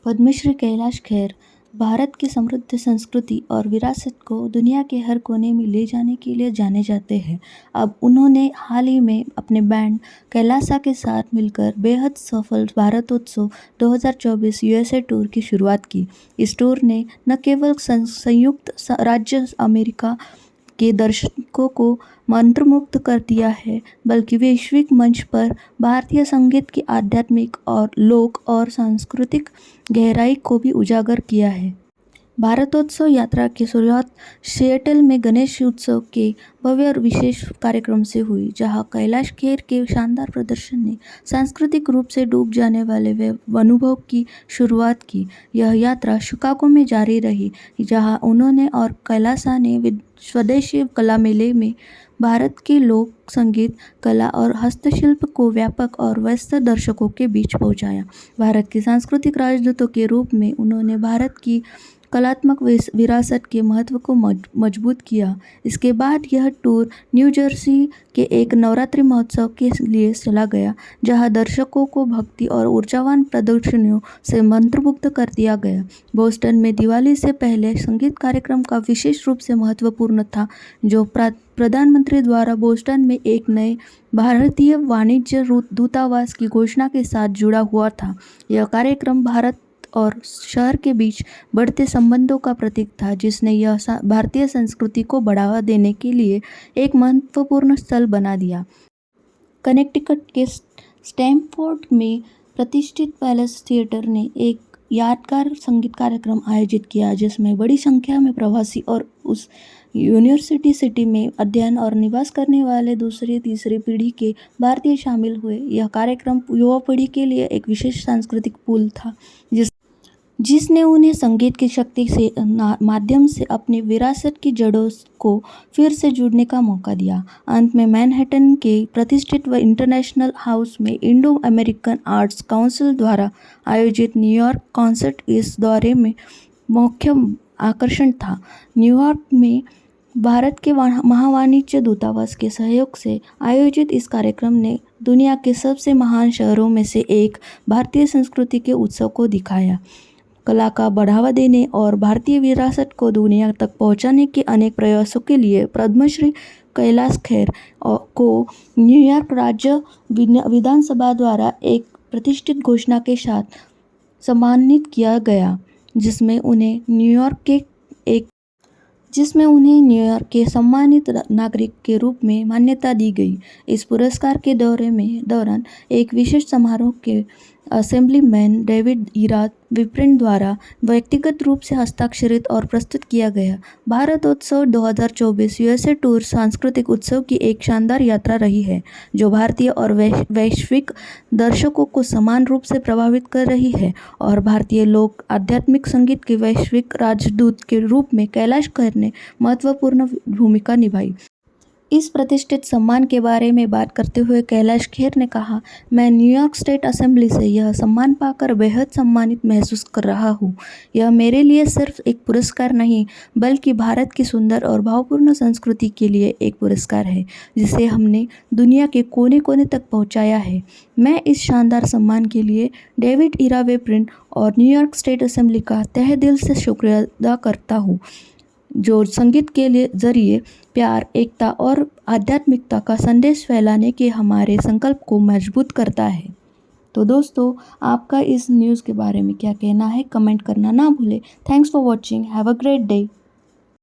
पद्मश्री कैलाश खेर भारत की समृद्ध संस्कृति और विरासत को दुनिया के हर कोने में ले जाने के लिए जाने जाते हैं। अब उन्होंने हाल ही में अपने बैंड कैलासा के साथ मिलकर बेहद सफल भारतोत्सव 2024 यूएसए टूर की शुरुआत की। इस टूर ने न केवल संयुक्त राज्य अमेरिका के दर्शकों को मंत्रमुग्ध कर दिया है, बल्कि वैश्विक मंच पर भारतीय संगीत की आध्यात्मिक और लोक और सांस्कृतिक गहराई को भी उजागर किया है। भारतोत्सव यात्रा की शुरुआत सिएटल में गणेश उत्सव के भव्य और विशेष कार्यक्रम से हुई, जहां कैलाश खेर के शानदार प्रदर्शन ने सांस्कृतिक रूप से डूब जाने वाले अनुभव की शुरुआत की। यह यात्रा शिकागो में जारी रही, जहां उन्होंने और कैलासा ने स्वदेशी कला मेले में भारत के लोक संगीत, कला और हस्तशिल्प को व्यापक और व्यस्त दर्शकों के बीच पहुंचाया। भारत के सांस्कृतिक राजदूतों के रूप में उन्होंने भारत की कलात्मक विरासत के महत्व को मजबूत किया। इसके बाद यह टूर न्यू जर्सी के एक नवरात्रि महोत्सव के लिए चला गया, जहां दर्शकों को भक्ति और ऊर्जावान प्रदर्शनियों से मंत्रमुग्ध कर दिया गया। बोस्टन में दिवाली से पहले संगीत कार्यक्रम का विशेष रूप से महत्वपूर्ण था, जो प्रधानमंत्री द्वारा बोस्टन में एक नए भारतीय वाणिज्य दूतावास की घोषणा के साथ जुड़ा हुआ था। यह कार्यक्रम भारत और शहर के बीच बढ़ते संबंधों का प्रतीक था, जिसने यह भारतीय संस्कृति को बढ़ावा देने के लिए एक महत्वपूर्ण स्थल बना दिया। कनेक्टिकट के स्टैमफोर्ड में प्रतिष्ठित पैलेस थिएटर ने एक यादगार संगीत कार्यक्रम आयोजित किया, जिसमें बड़ी संख्या में प्रवासी और उस यूनिवर्सिटी सिटी में अध्ययन और निवास करने वाले दूसरी तीसरी पीढ़ी के भारतीय शामिल हुए। यह कार्यक्रम युवा पीढ़ी के लिए एक विशेष सांस्कृतिक पुल था, जिसने उन्हें संगीत की शक्ति से माध्यम से अपनी विरासत की जड़ों को फिर से जुड़ने का मौका दिया। अंत में मैनहट्टन के प्रतिष्ठित इंटरनेशनल हाउस में इंडो अमेरिकन आर्ट्स काउंसिल द्वारा आयोजित न्यूयॉर्क कॉन्सर्ट इस दौरे में मुख्य आकर्षण था। न्यूयॉर्क में भारत के महावाणिज्य दूतावास के सहयोग से आयोजित इस कार्यक्रम ने दुनिया के सबसे महान शहरों में से एक भारतीय संस्कृति के उत्सव को दिखाया। कला का बढ़ावा देने और भारतीय विरासत को दुनिया तक पहुंचाने के अनेक प्रयासों के लिए पद्मश्री कैलाश खेर को न्यूयॉर्क राज्य विधानसभा द्वारा एक प्रतिष्ठित घोषणा के साथ सम्मानित किया गया, जिसमें उन्हें न्यूयॉर्क के सम्मानित नागरिक के रूप में मान्यता दी गई। इस पुरस्कार के दौरान एक विशेष समारोह के असेंबलीमैन डेविड ईरा विप्रेन द्वारा व्यक्तिगत रूप से हस्ताक्षरित और प्रस्तुत किया गया। भारतोत्सव 2024 यूएसए टूर सांस्कृतिक उत्सव की एक शानदार यात्रा रही है, जो भारतीय और वैश्विक दर्शकों को समान रूप से प्रभावित कर रही है और भारतीय लोक आध्यात्मिक संगीत के वैश्विक राजदूत के रूप में कैलाश खेर ने महत्वपूर्ण भूमिका निभाई। इस प्रतिष्ठित सम्मान के बारे में बात करते हुए कैलाश खेर ने कहा, मैं न्यूयॉर्क स्टेट असेंबली से यह सम्मान पाकर बेहद सम्मानित महसूस कर रहा हूँ। यह मेरे लिए सिर्फ एक पुरस्कार नहीं, बल्कि भारत की सुंदर और भावपूर्ण संस्कृति के लिए एक पुरस्कार है, जिसे हमने दुनिया के कोने कोने तक पहुँचाया है। मैं इस शानदार सम्मान के लिए डेविड ईरा विप्रेन और न्यूयॉर्क स्टेट असेंबली का तहे दिल से शुक्रिया अदा करता हूँ, जो संगीत के जरिए प्यार, एकता और आध्यात्मिकता का संदेश फैलाने के हमारे संकल्प को मजबूत करता है। तो दोस्तों, आपका इस न्यूज़ के बारे में क्या कहना है, कमेंट करना ना भूलें। Thanks for watching. Have a great day.